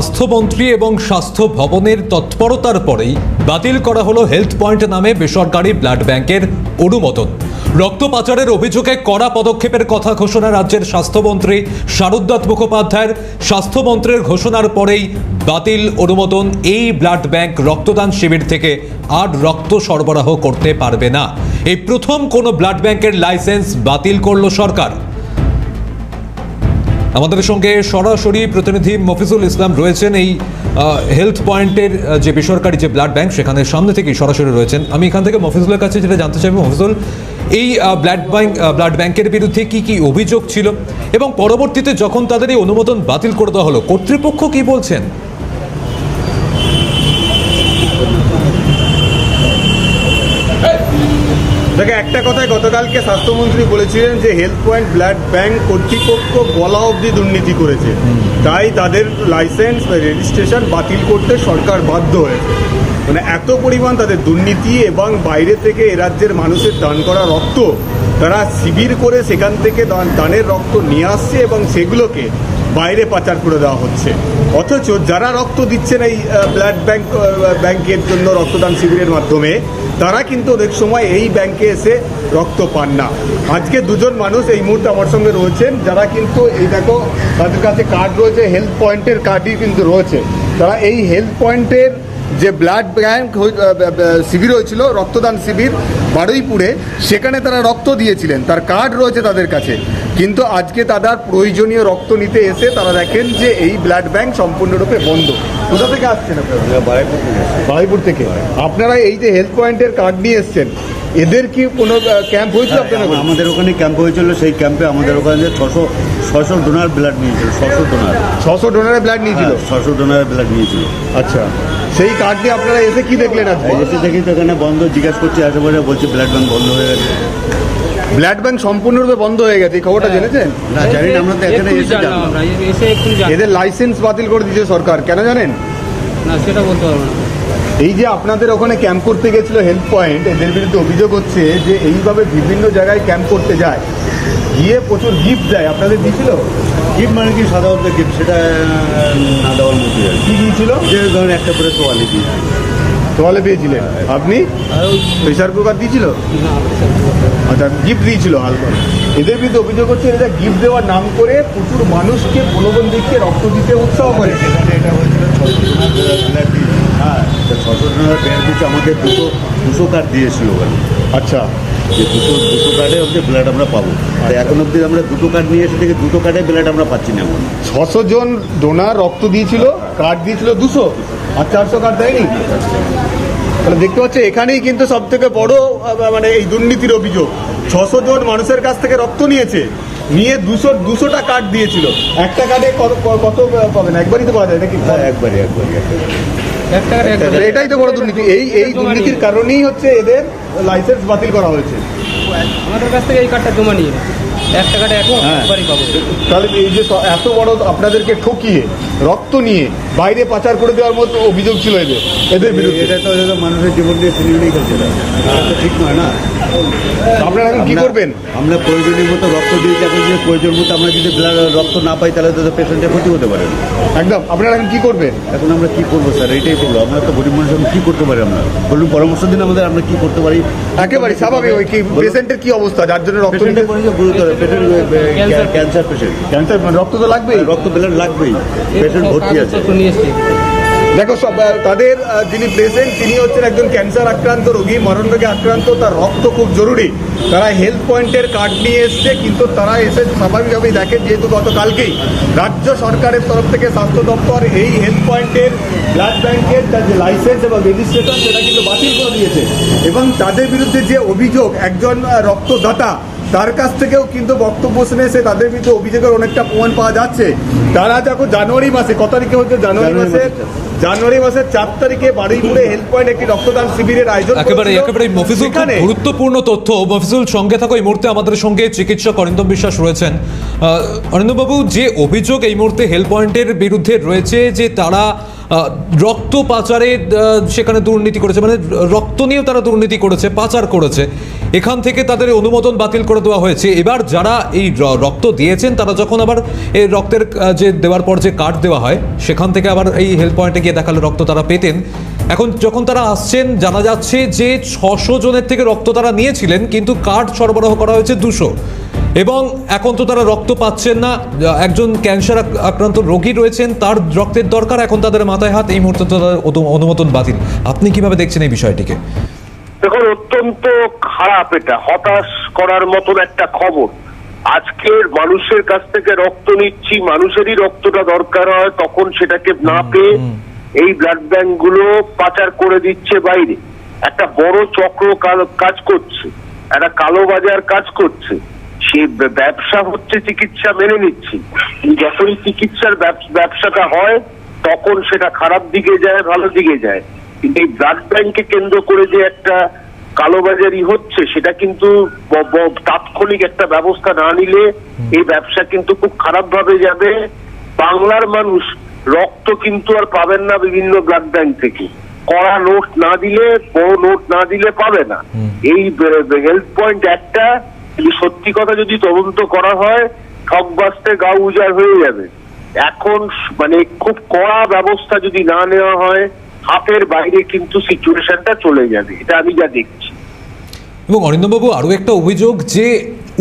স্বাস্থ্যমন্ত্রী এবং স্বাস্থ্য ভবনের তৎপরতার পরেই বাতিল করা হলো হেলথ পয়েন্ট নামে বেসরকারি ব্লাড ব্যাংকের অনুমোদন। রক্ত পাচারের অভিযোগে কড়া পদক্ষেপের কথা ঘোষণা রাজ্যের স্বাস্থ্যমন্ত্রী শারদাত মুখোপাধ্যায়ের। স্বাস্থ্যমন্ত্রীর ঘোষণার পরেই বাতিল অনুমোদন। এই ব্লাড ব্যাংক রক্তদান শিবির থেকে আর রক্ত সরবরাহ করতে পারবে না। এই প্রথম কোনো ব্লাড ব্যাংকের লাইসেন্স বাতিল করল সরকার। আমাদের সঙ্গে সরাসরি প্রতিনিধি মফিজুল ইসলাম রয়েছেন এই হেলথ পয়েন্টের যে বেসরকারি যে ব্লাড ব্যাংক সেখানে সামনে থেকেই সরাসরি রয়েছেন। আমি এখান থেকে মফিজুলের কাছে যেটা জানতে চাইব, মফিজুল, এই ব্লাড ব্যাংকের বিরুদ্ধে কি কি অভিযোগ ছিল এবং পরবর্তীতে যখন তাদের এই অনুমোদন বাতিল করে দেওয়া হলো কর্তৃপক্ষ কি বলছেন? দেখে একটা কথায় গতকালকে স্বাস্থ্যমন্ত্রী বলেছিলেন যে হেলথ পয়েন্ট ব্লাড ব্যাংক কর্তৃপক্ষ বলা অবধি দুর্নীতি করেছে, তাই তাদের লাইসেন্স বা রেজিস্ট্রেশন বাতিল করতে সরকার বাধ্য হয়েছে। মানে এত পরিমাণ তাদের দুর্নীতি এবং বাইরে থেকে এ রাজ্যের মানুষের দান করা রক্ত তারা শিবির করে সেখান থেকে দানের রক্ত নিয়ে আসছে এবং সেগুলোকে বাইরে পাচার করে দেওয়া হচ্ছে। অথচ যারা রক্ত দিচ্ছেন এই ব্লাড ব্যাংকের জন্য রক্তদান শিবিরের মাধ্যমে, তারা কিন্তু অনেক সময় এই ব্যাংকে এসে রক্ত পান না। আজকে দুজন মানুষ এই মুহূর্তে আমার সঙ্গে রয়েছেন যারা কিন্তু এই দেখো তাদের কাছে কার্ড রয়েছে, হেলথ পয়েন্টের কার্ডই কিন্তু রয়েছে। তারা এই হেলথ পয়েন্টের যে ব্লাড ব্যাংক শিবির হয়েছিল, রক্তদান শিবির বারুইপুরে, সেখানে তারা রক্ত দিয়েছিলেন, তার কার্ড রয়েছে তাদের কাছে। কিন্তু আজকে তাদের প্রয়োজনীয় রক্ত নিতে এসে তারা দেখেন যে এই ব্লাড ব্যাংক সম্পূর্ণরূপে বন্ধ। কোথা থেকে আসছেন আপনারা? বারুইপুর থেকে। আপনারা এই যে হেলথ পয়েন্টের কার্ড নিয়ে এসছেন, এদের কি কোনো ক্যাম্প হয়েছিল আপনারা? আমাদের ওখানে ক্যাম্প হয়েছিল, সেই ক্যাম্পে আমাদের ওখানে 600 ডোনার ব্লাড নিয়েছিল। 600 ডোনারের ব্লাড নিয়েছিল। 600 ডোনারের ব্লাড নিয়েছিল। আচ্ছা, সেই কার্ড নিয়ে আপনারা এসে কি দেখলেন? এসে দেখি তো এখানে বন্ধ, জিজ্ঞাসা করছি আশেপাশে, বলছে ব্লাড ব্যাংক বন্ধ হয়ে গেছে। ব্লাড ব্যাংক সম্পূর্ণরূপে বন্ধ হয়ে গেছে, এই খবরটা জেনেছেন? না, জানি না, আমরা তো এখানে এসে জানলাম। এদের লাইসেন্স বাতিল করে দিয়েছে সরকার, কেন জানেন? না, সেটা বলতে পারবো না। এই যে আপনাদের ওখানে ক্যাম্প করতে গেছিল হেলথ পয়েন্ট, এদের বিরুদ্ধে অভিযোগ হচ্ছে যে এইভাবে বিভিন্ন জায়গায় ক্যাম্প করতে যায়, গিয়ে প্রচুর গিফট দেয়। আপনাদের দিয়েছিল? গিফট মানে কি? সাধারণত গিফট, সেটা না দেওয়ার মতো। কি দিয়েছিল? যে ধরনের একটা করে তোয়ালি দিয়েছিল। তোয়ালে পেয়েছিলেন আপনি? প্রেশার কুকার দিয়েছিল? আচ্ছা, গিফট দিয়েছিল হালকা। এদের বিরুদ্ধে অভিযোগ হচ্ছে এটা গিফট দেওয়ার নাম করে প্রচুর মানুষকে প্রলোভন দেখিয়ে রক্ত দিতে উৎসাহ করে। সেখানে এটা হয়েছিল 600 ডোনার ব্লাড দিয়েছে। হ্যাঁ, 600 ডোনার ব্লাড দিচ্ছে। আমাদের দুশো কার্ড দিয়েছিল ওখানে। আচ্ছা, যে দুটো কার্ডে অবধি ব্লাড আমরা পাবো। আর এখন অবধি আমরা দুটো কার্ড নিয়ে এসে থেকে দুটো কার্ডে ব্লাড আমরা পাচ্ছি না। এখন 600 জন ডোনার রক্ত দিয়েছিল, কার্ড দিয়েছিল 200, আর 400 কার্ড দেয়নি। তাহলে দেখতে পাচ্ছি এখানেই কিন্তু সব থেকে বড় মানে এই দুর্নীতির অভিযোগ। 600 জন মানুষের কাছ থেকে রক্ত নিয়েছে, নিয়ে 200টা কার্ড দিয়েছিল। একটা কার্ডে কত পাবেন? একবারই তো পাওয়া যায় নাকি? একবারই। এটাই তো বড় দুর্নীতি। এই দুর্নীতির কারণেই হচ্ছে এদের লাইসেন্স বাতিল করা হয়েছে। আমাদের কাছ থেকে এই কার্ডটা জমা নিয়ে একটা কার্ডে একবারই পাবো। তাহলে এই যে এত বড় আপনাদেরকে ঠকিয়ে রক্ত নিয়ে বাইরে পাচার করে দেওয়ার মতো অভিযোগ ছিল এদের বিরুদ্ধে। এটা তো মানুষের জীবন দিয়ে সিনেমিনেই খেলছে না, তো ঠিক নয় না। আপনারা এখন কি করবেন? আমরা প্রয়োজনীয় মতো রক্ত দিয়েছি। এখন যদি প্রয়োজন মতো আমরা যদি রক্ত না পাই, তাহলে তো পেশেন্টের ক্ষতি হতে পারে। একদম। আপনারা এখন কি করবেন? এখন আমরা কি করবো স্যার, এইটাই বলবো। আমরা তো গরিব মানুষ, এখন কি করতে পারি? আমরা বলুন, পরামর্শ দিন আমাদের, আমরা কি করতে পারি। একেবারে স্বাভাবিক। ওই কি পেশেন্টের কি অবস্থা যার জন্য রক্ত নিতে? গুরুতর ক্যান্সার পেশেন্ট। ক্যান্সার, রক্ত তো লাগবেই, রক্ত ব্লাড লাগবেই। পেশেন্ট ভর্তি আছে। দেখো সব তাদের যিনি পেশেন্ট তিনি হচ্ছেন একজন ক্যান্সার আক্রান্ত রোগী, মরণ রোগে আক্রান্ত, তার রক্ত খুব জরুরি। তারা হেলথ পয়েন্টের কার্ড নিয়ে এসছে, কিন্তু তারা এসে স্বাভাবিকভাবেই দেখেন যেহেতু গতকালকেই রাজ্য সরকারের তরফ থেকে স্বাস্থ্য দপ্তর এই হেলথ পয়েন্টের ব্লাড ব্যাংকের তার যে লাইসেন্স এবং রেজিস্ট্রেশন সেটা কিন্তু বাতিল করে দিয়েছে। এবং তাদের বিরুদ্ধে যে অভিযোগ, একজন রক্তদাতা তার কাছ থেকেও কিন্তু বক্তব্য শুনে এসে তাদের বিরুদ্ধে অভিযোগের অনেকটা প্রমাণ পাওয়া যাচ্ছে। তারা যখন জানুয়ারি মাসে, কত তারিখে হচ্ছে? জানুয়ারি মাসের 4 তারিখে বারুইপুরে হেলথ পয়েন্ট একটি রক্তদান শিবিরের আয়োজন। একেবারে মফিজুল, খুব গুরুত্বপূর্ণ তথ্য। মফিজুল, সঙ্গে থাকো। এই মুহূর্তে আমাদের সঙ্গে চিকিৎসক অরিন্দম বিশ্বাস রয়েছেন। অরিন্দম বাবু, যে অভিযোগ এই মুহূর্তে হেলথ পয়েন্টের বিরুদ্ধে রয়েছে যে তারা রক্ত পাচারে সেখানে দুর্নীতি করেছে, মানে রক্ত নিয়েও তারা দুর্নীতি করেছে, পাচার করেছে, এখান থেকে তাদের অনুমোদন বাতিল করে দেওয়া হয়েছে। এবার যারা এই রক্ত দিয়েছেন তারা যখন আবার এই রক্তের যে দেওয়ার পর যে কার্ড দেওয়া হয় সেখান থেকে আবার এই হেলথ পয়েন্টে গিয়ে দেখালে রক্ত তারা পেতেন। এখন যখন তারা আসছেন জানা যাচ্ছে যে 600 জনের থেকে রক্ত তারা নিয়েছিলেন, কিন্তু কার্ড সরবরাহ করা হয়েছে 200, এবং এখন তো তারা রক্ত পাচ্ছেন না। একজন ক্যান্সার আক্রান্ত রোগী রয়েছেন, তার রক্তের দরকার, এখন তাদের মাথায় হাত, এই মুহূর্তে তাদের অনুমোদন বাতিল। আপনি কিভাবে দেখছেন এই বিষয়টিকে? দেখুন, অত্যন্ত খারাপ, এটা হতাশ করার মতন একটা খবর। আজকের মানুষের কাছ থেকে রক্ত নিচ্ছি, মানুষেরই রক্তটা দরকার হয়, তখন সেটাকে না পেয়ে এই ব্লাড ব্যাংক গুলো পাচার করে দিচ্ছে বাইরে। একটা বড় চক্র কাজ করছে, একটা কালো বাজার কাজ করছে। সে ব্যবসা হচ্ছে, চিকিৎসা মেনে নিচ্ছি। যখনই চিকিৎসার ব্যবসাটা হয় তখন সেটা খারাপ দিকে যায়, ভালো দিকে যায়। কিন্তু এই ব্লাড ব্যাংককে কেন্দ্র করে যে একটা কালোবাজারি হচ্ছে, সেটা কিন্তু তাৎক্ষণিক একটা ব্যবস্থা না নিলে এই ব্যবসা কিন্তু খুব খারাপ ভাবে যাবে। বাংলার মানুষ রক্ত কিন্তু আর পাবেন না বিভিন্ন ব্লাড ব্যাংক থেকে। কড়া নোট না দিলে, বড় নোট না দিলে পাবে না। এই হেলথ পয়েন্ট একটা সত্যি কথা যদি তদন্ত করা হয়, ঠকবাসতে গা উজাড় হয়ে যাবে। এখন মানে খুব কড়া ব্যবস্থা যদি না নেওয়া হয়, হাতের বাইরে কিন্তু সিচুয়েশনটা চলে যাবে, এটা আমি যা দেখছি। এবং অরিন্দমবাবু, আরও একটা অভিযোগ যে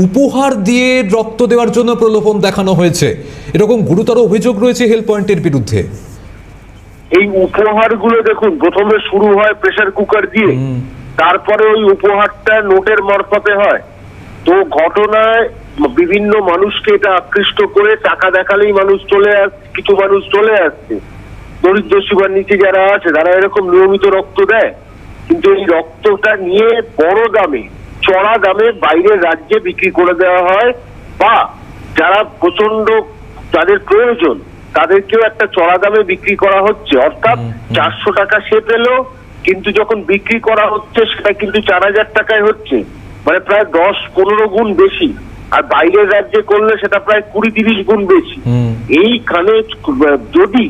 উপহার দিয়ে রক্ত দেওয়ার জন্য প্রলোভন দেখানো হয়েছে, এরকম গুরুতর অভিযোগ রয়েছে হেলথ পয়েন্টের বিরুদ্ধে। এই উপহারগুলো দেখুন, প্রথমে শুরু হয় প্রেসার কুকার দিয়ে, তারপরে ওই উপহারটা নোটের মারফতে হয়। তো ঘটনায় বিভিন্ন মানুষকে এটা আকৃষ্ট করে টাকা দেখালেই মানুষ চলে আসছে, কিছু মানুষ চলে আসছে। দরিদ্র সীমার নিচে যারা আছে তারা এরকম নিয়মিত রক্ত দেয়, কিন্তু এই রক্তটা নিয়ে বড় দামে, চড়া দামে বাইরের রাজ্যে বিক্রি করে দেওয়া হয়, বা যারা প্রচন্ড যাদের প্রয়োজন তাদেরকেও একটা চড়া দামে বিক্রি করা হচ্ছে। অর্থাৎ 400 টাকা সে পেল, কিন্তু যখন বিক্রি করা হচ্ছে সেটা কিন্তু 4000 টাকায় হচ্ছে, মানে প্রায় 10-15 গুণ বেশি। আর বাইরের রাজ্যে করলে সেটা প্রায় 20-30 গুণ বেশি। এইখানে যদি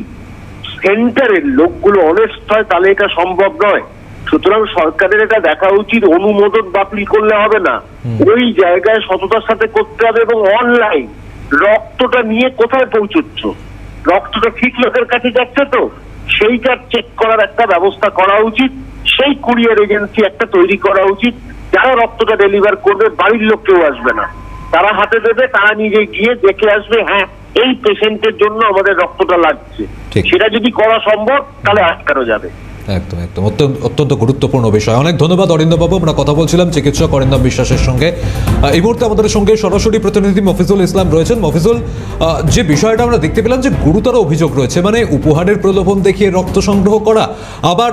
সেন্টারের লোকগুলো অনেস্ট হয় তাহলে এটা সম্ভব নয়। সুতরাং সরকারের এটা দেখা উচিত, অনুমোদন বাতিল করলে হবে না, ওই জায়গায় সততার সাথে করতে হবে। এবং অনলাইন রক্তটা নিয়ে কোথায় পৌঁছচ্ছ, রক্তটা ঠিক লোকের কাছে যাচ্ছে তো, সেইটা চেক করার একটা ব্যবস্থা করা উচিত। সেই কুরিয়ার এজেন্সি একটা তৈরি করা উচিত, যারা রক্তটা ডেলিভার করবে বাড়ির লোক কেউ আসবে না, তারা হাতে দেবে, তারা নিজে গিয়ে দেখে আসবে, হ্যাঁ এই পেশেন্টের জন্য আমাদের রক্তটা লাগছে। সেটা যদি করা সম্ভব তাহলে আটকানো যাবে। একদম একদম অত্যন্ত গুরুত্বপূর্ণ বিষয়। অনেক ধন্যবাদ অরিন্দমবাবু। আমরা কথা বলছিলাম চিকিৎসক অরিন্দম বিশ্বাসের সঙ্গে। এই মুহূর্তে আমাদের সঙ্গে সরাসরি প্রতিনিধি মফিজুল ইসলাম রয়েছেন। মফিজুল, যে বিষয়টা আমরা দেখতে পেলাম যে গুরুতর অভিযোগ রয়েছে, মানে উপহারের প্রলোভন দেখিয়ে রক্ত সংগ্রহ করা, আবার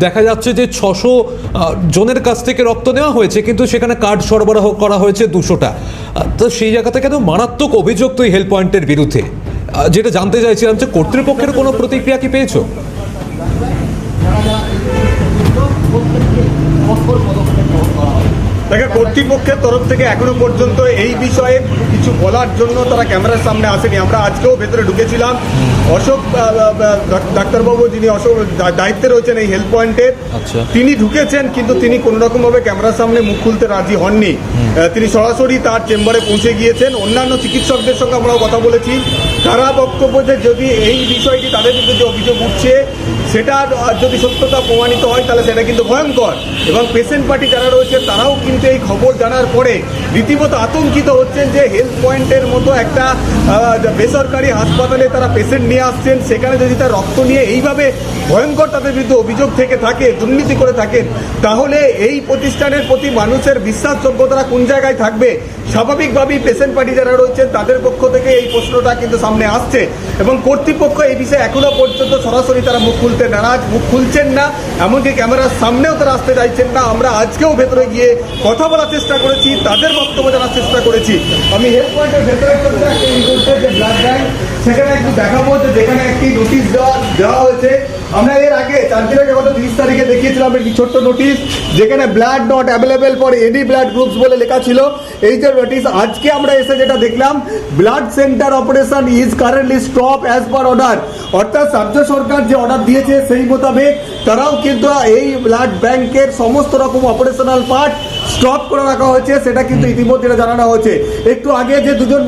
দেখা যাচ্ছে যে 600 জনের কাছ থেকে রক্ত নেওয়া হয়েছে, কিন্তু সেখানে কার্ড সরবরাহ করা হয়েছে 200টা। তো সেই জায়গা থেকে তো মারাত্মক অভিযোগ তো এই হেলথ পয়েন্টের বিরুদ্ধে। যেটা জানতে চাইছিলাম যে কর্তৃপক্ষের কোনো প্রতিক্রিয়া কি পেয়েছো? দেখে কর্তৃপক্ষের তরফ থেকে এখনো পর্যন্ত এই বিষয়ে কিছু বলার জন্য তারা ক্যামেরার সামনে আসেনি। আমরা আজকেও ভেতরে ঢুকেছিলাম, অশোক ডাক্তারবাবু যিনি অশোক দায়িত্বে রয়েছেন এই হেলথ পয়েন্টের, তিনি ঢুকেছেন, কিন্তু তিনি কোনো রকম ভাবে ক্যামেরার সামনে মুখ খুলতে রাজি হননি। তিনি সরাসরি তার চেম্বারে পৌঁছে গিয়েছেন। অন্যান্য চিকিৎসকদের সঙ্গে আমরাও কথা বলেছি, তারা বক্তব্য যে যদি এই বিষয়টি তাদের বিরুদ্ধে যে অভিযোগ উঠছে সেটা যদি সত্যতা প্রমাণিত হয় তাহলে সেটা কিন্তু ভয়ঙ্কর। এবং পেশেন্ট পার্টি যারা রয়েছে তারাও কিন্তু এই খবর জানার পরে রীতিমতো আতঙ্কিত হচ্ছেন যে হেলথ পয়েন্টের মতো একটা বেসরকারি হাসপাতালে তারা পেশেন্ট নিয়ে আসছেন, সেখানে যদি তার রক্ত নিয়ে এইভাবে ভয়ঙ্কর তাদের বিরুদ্ধে অভিযোগ থেকে থাকে, দুর্নীতি করে থাকেন, তাহলে এই প্রতিষ্ঠানের প্রতি মানুষের বিশ্বাসযোগ্যতা কোন জায়গায় থাকবে? স্বাভাবিকভাবেই পেশেন্ট পার্টি যারা রয়েছেন তাদের পক্ষ থেকে এই প্রশ্নটা কিন্তু সামনে আসছে। এবং কর্তৃপক্ষ এই বিষয়ে এখনো পর্যন্ত সরাসরি তারা মুখ খুলতে নারাজ, মুখ খুলছেন না, এমনকি ক্যামেরার সামনেও তারা আসতে চাইছেন না। আমরা আজকেও ভেতরে গিয়ে কথা বলার চেষ্টা করেছি, তাদের বক্তব্য জানার চেষ্টা করেছি। আমি হেলথ পয়েন্টের ভেতরে যে ব্লাড ব্যাংক, সেখানে একটু দেখাবো যে যেখানে একটি নোটিশ দেওয়া হয়েছে আমরা এর আগে 4 দিন আগে গত 30 তারিখে দেখিয়েছিলাম একটি ছোট্ট নোটিশ যেখানে blood not available for any blood groups বলে লেখা ছিল। এই যে নোটিশ আজকে আমরা এসে যেটা দেখলাম, blood centre operation is currently stop as per order, অর্থাৎ রাজ্য সরকার যে অর্ডার দিয়েছে সেই মোতাবেক তারাও কিন্তু এই ব্লাড ব্যাংকের সমস্ত রকম অপারেশনাল পার্ট স্টপ করে রাখা হয়েছে, সেটা কিন্তু ইতিমধ্যে জানানো হয়েছে। একটু আগে যে দুজন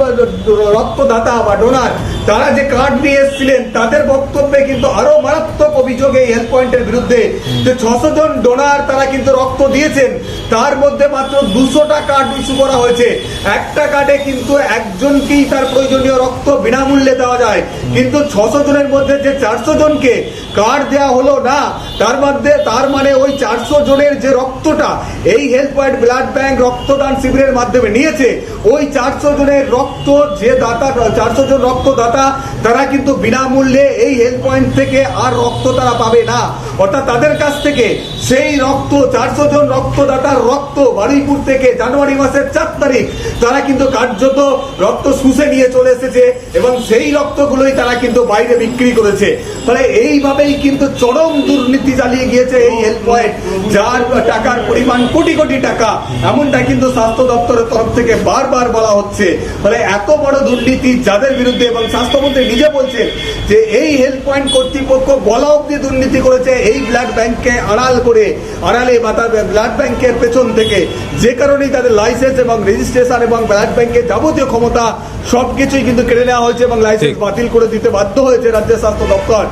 রক্তদাতা বা ডোনার তারা যে কার্ড নিয়ে এসেছিলেন তাদের বক্তব্যে কিন্তু আরো মারাত্মক অভিযোগ এই হেলথ পয়েন্টের বিরুদ্ধে, যে 600 জন ডোনার তারা কিন্তু রক্ত দিয়েছেন, তার মধ্যে মাত্র 200টা কার্ড ইস্যু করা হয়েছে। একটা কার্ডে কিন্তু একজনকেই তার প্রয়োজনীয় রক্ত বিনামূল্যে দেওয়া যায়, কিন্তু 600 জনের মধ্যে যে 400 জনকে কার্ড দেওয়া হলো না, তার মানে ওই 400 জনের যে রক্তটা এই হেলথ পয়েন্ট ব্লাড ব্যাংক রক্তদান শিবিরের মাধ্যমে নিয়েছে, ওই 400 জনের রক্ত যে দাতা 400 জন রক্তদাতা তারা কিন্তু বিনামূল্যে এই হেলথ পয়েন্ট থেকে আর রক্ত তারা পাবে না। অর্থাৎ তাদের কাছ থেকে সেই রক্ত 400 জন রক্তদাতার রক্ত বারুইপুর থেকে জানুয়ারি মাসের 4 তারিখ তারা কিন্তু কার্যত রক্ত শুষে নিয়ে চলে এসেছে এবং সেই রক্তগুলোই তারা কিন্তু বাইরে বিক্রি করেছে। ফলে এইভাবেই কিন্তু চরম দুর্নীতি চালিয়ে গিয়েছে এই হেলথ পয়েন্ট, যার টাকার পরিমাণ কোটি কোটি টাকা, এমনটা কিন্তু স্বাস্থ্য দপ্তরের তরফ থেকে বারবার বলা হচ্ছে। ফলে এত বড় দুর্নীতি যাদের বিরুদ্ধে, এবং স্বাস্থ্যমন্ত্রী নিজে বলছেন যে এই হেলথ পয়েন্ট কর্তৃপক্ষ বলা অব্দি দুর্নীতি করেছে এই ব্লাড ব্যাংককে আড়ালে বা তাদের ব্লাড ব্যাংকের পেছন থেকে, যে কারণেই তাদের লাইসেন্স এবং রেজিস্ট্রেশন এবং ব্লাড ব্যাংকের যাবতীয় ক্ষমতা সবকিছুই কিন্তু কেড়ে নেওয়া হয়েছে এবং লাইসেন্স বাতিল করে দিতে বাধ্য হয়েছে রাজ্যের স্বাস্থ্য দপ্তর।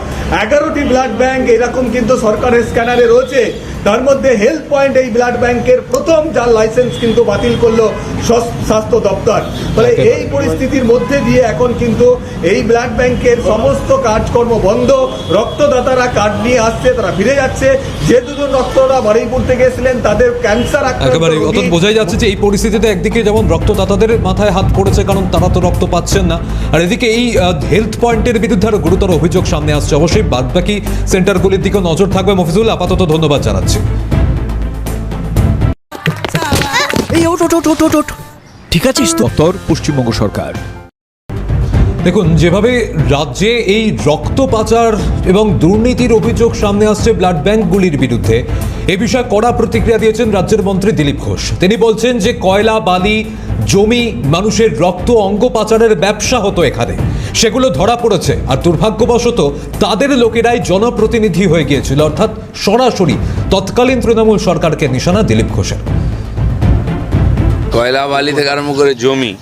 11টি ব্লাড ব্যাংক এরকম কিন্তু সরকারের স্ক্যানারে রয়েছে, তার মধ্যে হেলথ পয়েন্ট এই ব্লাড ব্যাংকের প্রথম যার লাইসেন্স কিন্তু বাতিল করলো স্বাস্থ্য দপ্তর। ফলে এই পরিস্থিতির মধ্যে দিয়ে এখন কিন্তু এই ব্লাড ব্যাংকের সমস্ত কাজকর্ম বন্ধ, রক্তদাতারা কার্ড নিয়ে আসছে, তারা ফিরে যাচ্ছে। যে দুজন রক্তদাতা বারুইপুর থেকে এসেছিলেন তাদের ক্যান্সার একেবারে অর্থাৎ বোঝাই যাচ্ছে যে এই পরিস্থিতিতে একদিকে যেমন রক্তদাতাদের মাথায় হাত পড়েছে কারণ তারা তো রক্ত পাচ্ছেন না, আর এদিকে এই হেলথ পয়েন্টের বিরুদ্ধে আরো গুরুতর অভিযোগ সামনে আসছে। অবশ্যই বাদবাকি সেন্টারগুলির দিকে নজর থাকবে। মফিজুল, আপাতত ধন্যবাদ জানাচ্ছি। এই ওঠ ওঠ ওঠ ওঠ ওঠ, ঠিক আছিস তো? উত্তর পশ্চিমবঙ্গ সরকার। দেখুন, যেভাবে রাজ্যে এই রক্ত পাচার এবং দুর্নীতির অভিযোগ সামনে আসছে ব্লাড ব্যাংকগুলির বিরুদ্ধে, এ বিষয়ে কড়া প্রতিক্রিয়া দিয়েছেন রাজ্যের মন্ত্রী দিলীপ ঘোষ। তিনি বলছেন যে কয়লা, বালি, জমি, মানুষের রক্ত অঙ্গ পাচারের ব্যবসা হতো এখানে, সেগুলো ধরা পড়েছে, আর দুর্ভাগ্যবশত তাদের লোকেরাই জনপ্রতিনিধি হয়ে গিয়েছিল, অর্থাৎ সরাসরি তৎকালীন তৃণমূল সরকারকে নিশানা দিলীপ ঘোষের। কয়লা, বালি থেকে আরম্ভ করে জমি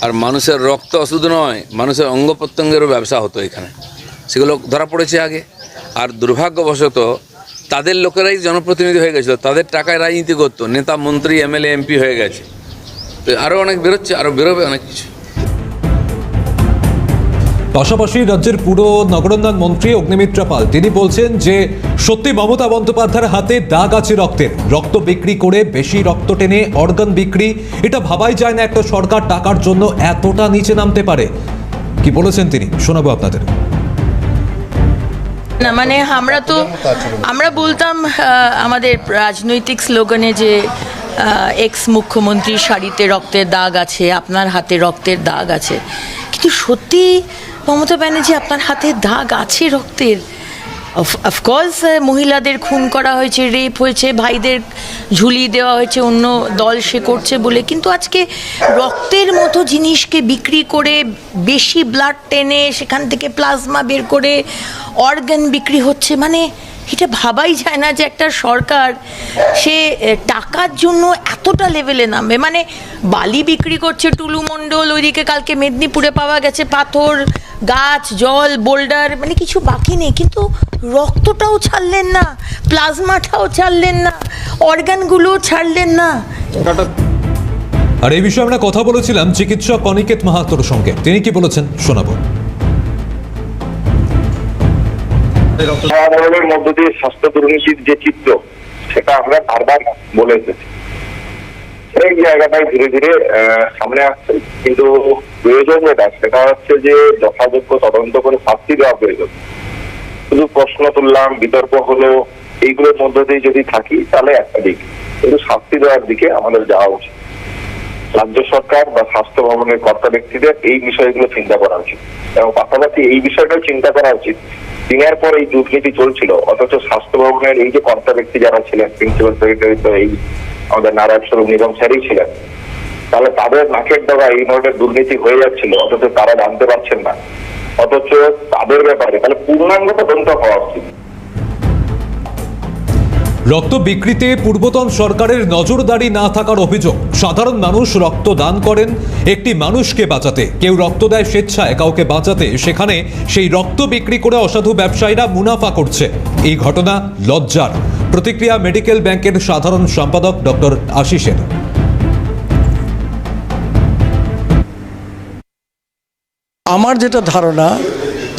আর মানুষের রক্ত শুধু নয়, মানুষের অঙ্গ প্রত্যঙ্গেরও ব্যবসা হতো এখানে, সেগুলো ধরা পড়েছে আগে। আর দুর্ভাগ্যবশত তাদের লোকেরাই জনপ্রতিনিধি হয়ে গেছিলো, তাদের টাকায় রাজনীতি করতো, নেতা, মন্ত্রী, এমএলএ, এমপি হয়ে গেছে। তো আরও অনেক বেরোচ্ছে, আরও বেরোবে অনেক কিছু। পাশাপাশি রাজ্যের পুর নগরোন্নয়ন মন্ত্রী অগ্নিমিত্রা পাল তিনি বলছেন যে সত্যি মমতা বন্দ্যোপাধ্যায়ের হাতে দাগ আছে রক্তের, রক্ত বিক্রি করে বেশি রক্ত টেনে অর্গান বিক্রি, এটা ভাবাই যায় না একটা সরকার টাকার জন্য এতটা নিচে নামতে পারে। কি বলেছেন তিনি, শোনাবো আপনাদের। না মানে আমরা বলতাম আমাদের রাজনৈতিক স্লোগানে যে এক্স মুখ্যমন্ত্রীর শাড়িতে রক্তের দাগ আছে, আপনার হাতে রক্তের দাগ আছে, কিন্তু সত্যি মমতা ব্যানার্জি আপনার হাতে দাগ আছে রক্তের? অফকোর্স মহিলাদের খুন করা হয়েছে, রেপ হয়েছে, ভাইদের ঝুলিয়ে দেওয়া হয়েছে অন্য দল সে করছে বলে, কিন্তু আজকে রক্তের মতো জিনিসকে বিক্রি করে বেশি ব্লাড টেনে সেখান থেকে প্লাজমা বের করে অর্গান বিক্রি হচ্ছে, মানে এটা ভাবাই যায় না যে একটা সরকার সে টাকার জন্য এতটা লেভেলে নামবে। মানে বালি বিক্রি করছে টুলু মণ্ডল, ওইদিকে কালকে মেদিনীপুরে পাওয়া গেছে পাথর, গাছ, জল, বোল্ডার, মানে কিছু বাকি নেই, কিন্তু রক্তটাও ছাড়লেন না, প্লাজমাটাও ছাড়লেন না, অর্গানগুলোও ছাড়লেন না। আর এই বিষয়ে আমরা কথা বলেছিলাম চিকিৎসক অনিকেত মাহাতোর সঙ্গে, তিনি কি বলেছেন শোনাবো। ধরনের মধ্য দিয়ে স্বাস্থ্য দুর্নীতির যে চিত্র, সেটা আমরা বারবার বলে এসেছি, সেই জায়গাটাই ধীরে ধীরে সামনে আসছে। কিন্তু প্রয়োজন সেটা হচ্ছে যে যথাযোগ্য তদন্ত করে শাস্তি দেওয়া প্রয়োজন। শুধু প্রশ্ন তুললাম, বিতর্ক হলো, এইগুলোর মধ্য দিয়ে যদি থাকি তাহলে একটা দিক, কিন্তু শাস্তি দেওয়ার দিকে আমাদের যাওয়া উচিত। রাজ্য সরকার বা স্বাস্থ্য ভবনের কর্তা ব্যক্তিদের এই বিষয়গুলো চিন্তা করা উচিত, এবং পাশাপাশি এই বিষয়টাও চিন্তা করা উচিত দিনের পর এই দুর্নীতি চলছিল, অথচ স্বাস্থ্য ভবনের এই যে কর্তা ব্যক্তি যারা ছিলেন, প্রিন্সিপাল সেক্রেটারি তো এই আমাদের নারায়ণ স্বরূপ নিগম স্যারই ছিলেন, তাহলে তাদের নাকের ডগা এই ধরনের দুর্নীতি হয়ে যাচ্ছিল, অথচ তারা জানতে পারছেন না, অথচ তাদের ব্যাপারে তাহলে পূর্ণাঙ্গ তদন্ত হওয়া উচিত। রক্ত বিক্রিতে পূর্বতন সরকারের নজরদারি না থাকার অভিযোগ। সাধারণ মানুষ রক্ত দান করেন একটি মানুষকে বাঁচাতে, কেউ রক্ত দেয় স্বেচ্ছায় কাউকে বাঁচাতে, সেখানে সেই রক্ত বিক্রি করে অসাধু ব্যবসায়ীরা মুনাফা করছে। এই ঘটনা লজ্জার। প্রতিক্রিয়া মেডিকেল ব্যাংকের সাধারণ সম্পাদক ডক্টর আশিসের। আমার যেটা ধারণা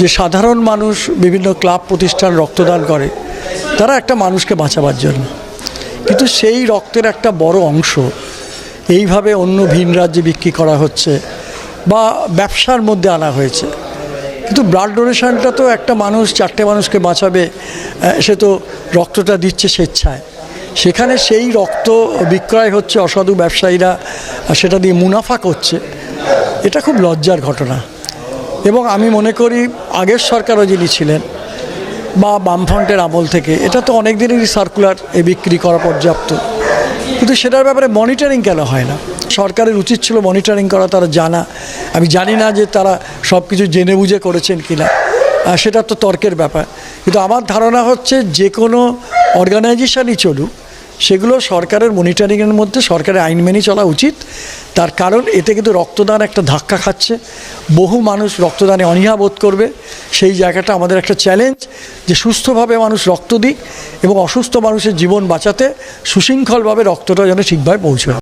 যে সাধারণ মানুষ বিভিন্ন ক্লাব প্রতিষ্ঠান রক্তদান করে তারা একটা মানুষকে বাঁচাবার জন্য, কিন্তু সেই রক্তের একটা বড় অংশ এইভাবে অন্য ভিন রাজ্যে বিক্রি করা হচ্ছে বা ব্যবসার মধ্যে আনা হয়েছে। কিন্তু ব্লাড ডোনেশনটা তো একটা মানুষ 4টে মানুষকে বাঁচাবে, সে তো রক্তটা দিচ্ছে স্বেচ্ছায়, সেখানে সেই রক্ত বিক্রয় হচ্ছে, অসাধু ব্যবসায়ীরা সেটা দিয়ে মুনাফা করছে। এটা খুব লজ্জার ঘটনা। এবং আমি মনে করি আগের সরকারও যিনি ছিলেন বা বামফ্রন্টের আমল থেকে এটা তো অনেক দিনেরই সার্কুলার এ বিক্রি করা পর্যাপ্ত, কিন্তু সেটার ব্যাপারে মনিটরিং কেন হয় না? সরকারের উচিত ছিল মনিটরিং করা, তারা জানা। আমি জানি না যে তারা সব কিছু জেনে বুঝে করেছেন কিনা, সেটা তো তর্কের ব্যাপার। কিন্তু আমার ধারণা হচ্ছে যে কোনো অর্গানাইজেশনই চলুক, সেগুলো সরকারের মনিটরিংয়ের মধ্যে সরকারের আইন মেনে চলা উচিত। তার কারণ এতে কিন্তু রক্তদান একটা ধাক্কা খাচ্ছে, বহু মানুষ রক্তদানে অনীহা বোধ করবে। সেই জায়গাটা আমাদের একটা চ্যালেঞ্জ যে সুস্থভাবে মানুষ রক্ত দিক এবং অসুস্থ মানুষের জীবন বাঁচাতে সুশৃঙ্খলভাবে রক্তটা যেন ঠিকভাবে পৌঁছায়।